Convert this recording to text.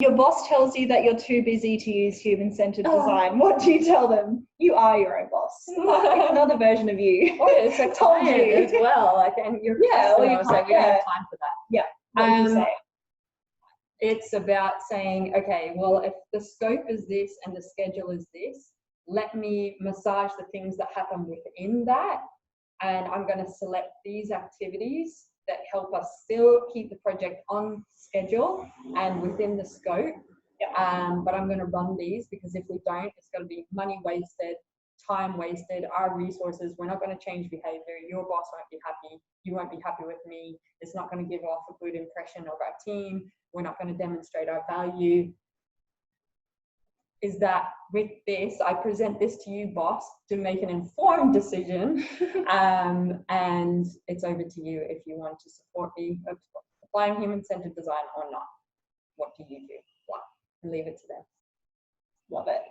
Your boss tells you that you're too busy to use human-centered design. What do you tell them? You are your own boss. Like, another version of you. Or it's a client as well. Like, and your customer will say, we don't have time for that. Yeah. What would you say? It's about saying, okay, well, if the scope is this and the schedule is this, let me massage the things that happen within that. And I'm going to select these activities that help us still keep the project on schedule and within the scope. But I'm going to run these, because if we don't, it's going to be money wasted, time wasted, our resources. We're not going to change behavior. Your boss won't be happy. You won't be happy with me. It's not going to give off a good impression of our team. We're not going to demonstrate our value. Is that with this, I present this to you, boss, to make an informed decision, and it's over to you if you want to support me applying human-centered design or not. What do you do? What? And leave it to them. Love it.